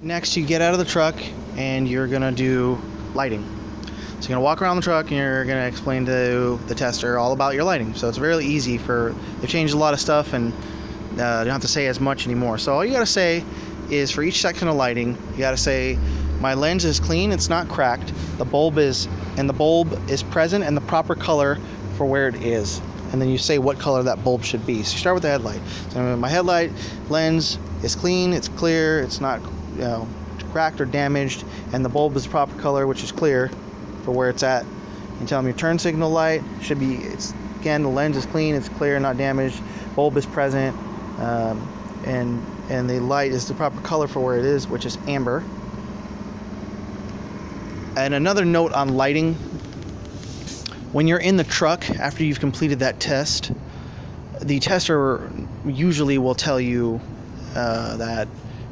Next, you get out of the truck and you're gonna do lighting. So you're gonna walk around the truck and you're gonna explain to the tester all about your lighting. So it's really easy they've changed a lot of stuff and you don't have to say as much anymore. So all you gotta say is for each section of lighting, you gotta say, my lens is clean, it's not cracked, the bulb is present and the proper color for where it is. And then you say what color that bulb should be. So you start with the headlight. So my headlight lens is clean, it's clear, it's not cracked or damaged, and the bulb is the proper color, which is clear for where it's at. You tell them your turn signal light should be, again, the lens is clean, it's clear, not damaged, bulb is present, and the light is the proper color for where it is, which is amber. And another note on lighting, when you're in the truck after you've completed that test, the tester usually will tell you that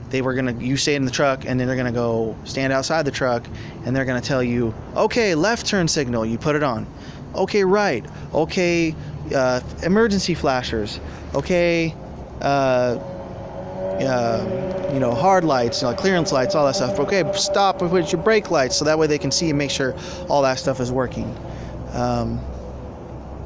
you stay in the truck, and then they're gonna go stand outside the truck, and they're gonna tell you, okay, left turn signal, you put it on. Okay, right. Okay, emergency flashers. Okay, hard lights, clearance lights, all that stuff. Okay, stop and put your brake lights, so that way they can see and make sure all that stuff is working.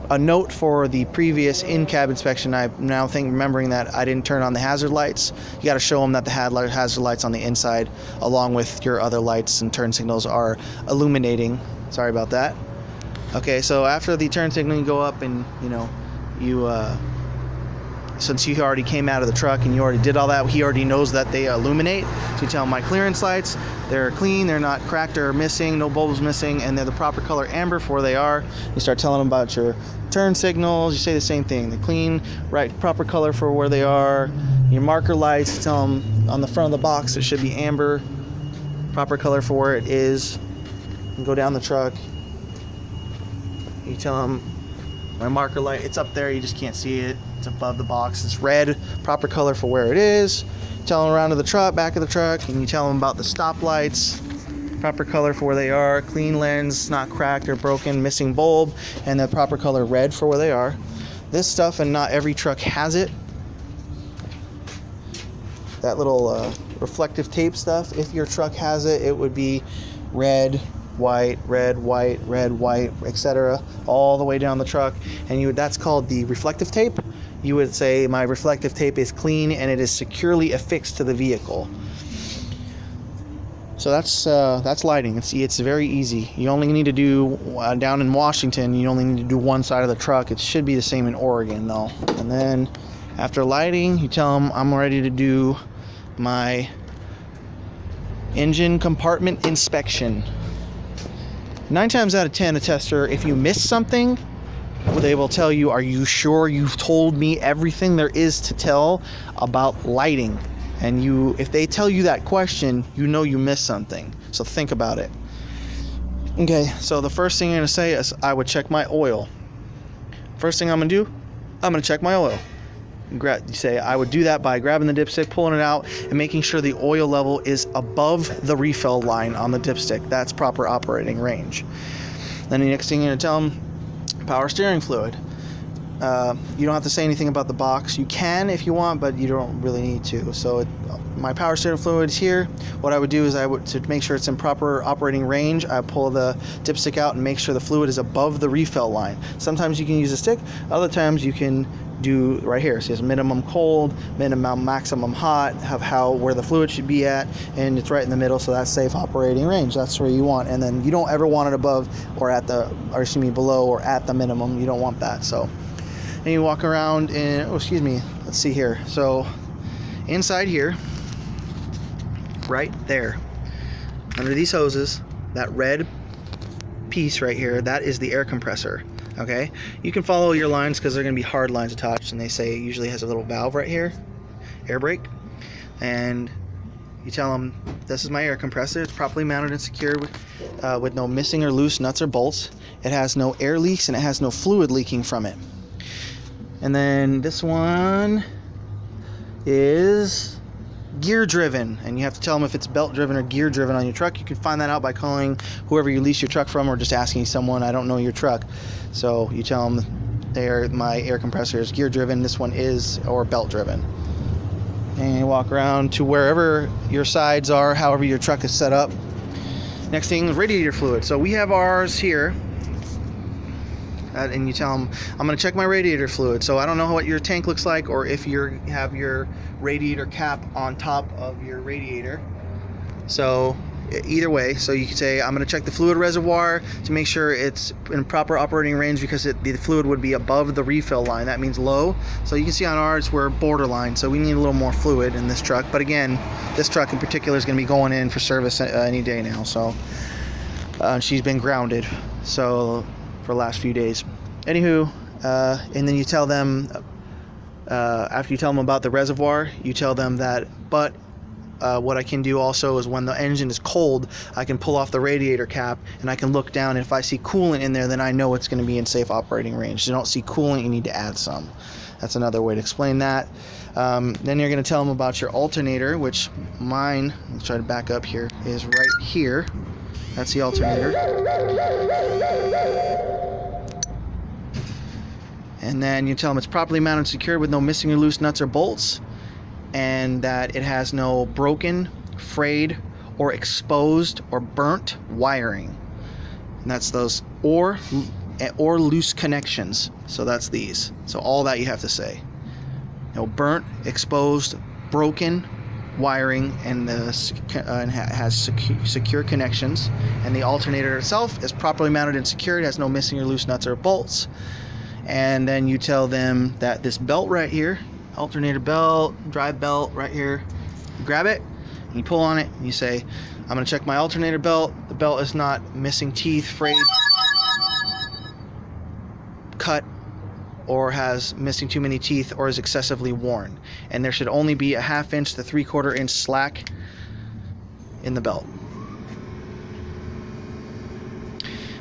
A note for the previous in-cab inspection, I'm now remembering that I didn't turn on the hazard lights. You got to show them that the hazard lights on the inside, along with your other lights and turn signals, are illuminating. Sorry about that. Okay, so after the turn signal, you go up and since you already came out of the truck and you already did all that, he already knows that they illuminate. So you tell him my clearance lights, they're clean, they're not cracked or missing, no bulbs missing, and they're the proper color amber for where they are. You start telling them about your turn signals. You say the same thing, the clean, right, proper color for where they are. Your marker lights, you tell them on the front of the box it should be amber, proper color for where it is. You go down the truck. You tell them my marker light, it's up there, you just can't see it. It's above the box. It's red, proper color for where it is. Tell them around to the truck, back of the truck, and you tell them about the stop lights, proper color for where they are, clean lens, not cracked or broken, missing bulb, and the proper color red for where they are. This stuff, and not every truck has it. That little reflective tape stuff, if your truck has it, it would be red, white, etc., all the way down the truck, and that's called the reflective tape. You would say my reflective tape is clean and it is securely affixed to the vehicle. So that's lighting. It's very easy. You only need to do down in Washington. You only need to do one side of the truck. It should be the same in Oregon though. And then after lighting, you tell them I'm ready to do my engine compartment inspection. 9 times out of 10, a tester, if you miss something, they will tell you, are you sure you've told me everything there is to tell about lighting? And if they tell you that question, you know you missed something. So think about it. Okay, so the first thing you're going to say is, I would check my oil. First thing I'm going to do, I'm going to check my oil. You say, I would do that by grabbing the dipstick, pulling it out, and making sure the oil level is above the refill line on the dipstick. That's proper operating range. Then the next thing you're going to tell them, power steering fluid. You don't have to say anything about the box. You can if you want, but you don't really need to. So my power steering fluid is here. What I would do is to make sure it's in proper operating range, I pull the dipstick out and make sure the fluid is above the refill line. Sometimes you can use a stick. Other times you can do right here. So it's minimum cold, maximum hot, where the fluid should be at, and it's right in the middle, so that's safe operating range. That's where you want. And then you don't ever want it above below or at the minimum. You don't want that. So and you walk around and let's see here. So inside here, right there, under these hoses, that red piece right here, that is the air compressor. Okay, you can follow your lines because they're going to be hard lines attached, and they say it usually has a little valve right here, air brake, and you tell them this is my air compressor. It's properly mounted and secured with no missing or loose nuts or bolts. It has no air leaks and it has no fluid leaking from it. And then this one is gear driven, and you have to tell them if it's belt driven or gear driven on your truck. You can find that out by calling whoever you lease your truck from, or just asking someone, I don't know your truck. So you tell them my air compressor is gear driven, this one is, or belt driven. And you walk around to wherever your sides are, however your truck is set up. Next thing is radiator fluid. So we have ours here. And you tell them, I'm going to check my radiator fluid. So I don't know what your tank looks like, or if you have your radiator cap on top of your radiator. So either way, so you can say, I'm going to check the fluid reservoir to make sure it's in proper operating range, because the fluid would be above the refill line. That means low. So you can see on ours, we're borderline, so we need a little more fluid in this truck. But again, this truck in particular is going to be going in for service any day now. So she's been grounded for the last few days. Anywho, and then you tell them, after you tell them about the reservoir, you tell them that, but what I can do also is when the engine is cold, I can pull off the radiator cap and I can look down, and if I see coolant in there, then I know it's going to be in safe operating range. If you don't see coolant, you need to add some. That's another way to explain that. Then you're going to tell them about your alternator, which mine, let's try to back up here, is right here. That's the alternator. And then you tell them it's properly mounted and secured with no missing or loose nuts or bolts, and that it has no broken, frayed, or exposed or burnt wiring. And that's those, or loose connections. So that's these. So all that you have to say. No burnt, exposed, broken wiring, and has secure connections. And the alternator itself is properly mounted and secured, has no missing or loose nuts or bolts. And then you tell them that this belt right here, alternator belt, drive belt right here, you grab it and you pull on it and you say, I'm going to check my alternator belt. The belt is not missing teeth, frayed, cut, or has missing too many teeth, or is excessively worn. And there should only be a 1/2 inch to 3/4 inch slack in the belt.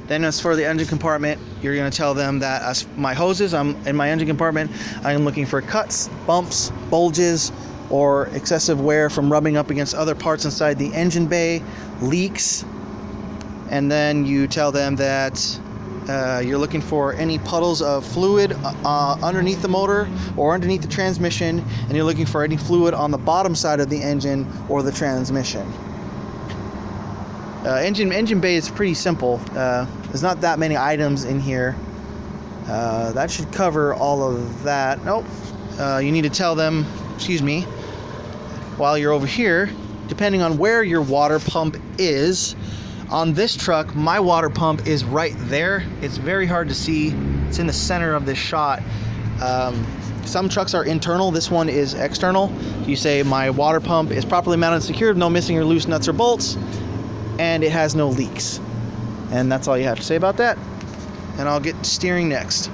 Then as for the engine compartment, you're going to tell them that as my hoses, I'm in my engine compartment, I am looking for cuts, bumps, bulges, or excessive wear from rubbing up against other parts inside the engine bay, leaks. And then you tell them that you're looking for any puddles of fluid underneath the motor or underneath the transmission, and you're looking for any fluid on the bottom side of the engine or the transmission. Engine bay is pretty simple. There's not that many items in here. That should cover all of that. Nope. You need to tell them, while you're over here, depending on where your water pump is. On this truck, my water pump is right there. It's very hard to see. It's in the center of this shot. Some trucks are internal. This one is external. You say my water pump is properly mounted and secured, no missing or loose nuts or bolts, and it has no leaks. And that's all you have to say about that. And I'll get steering next.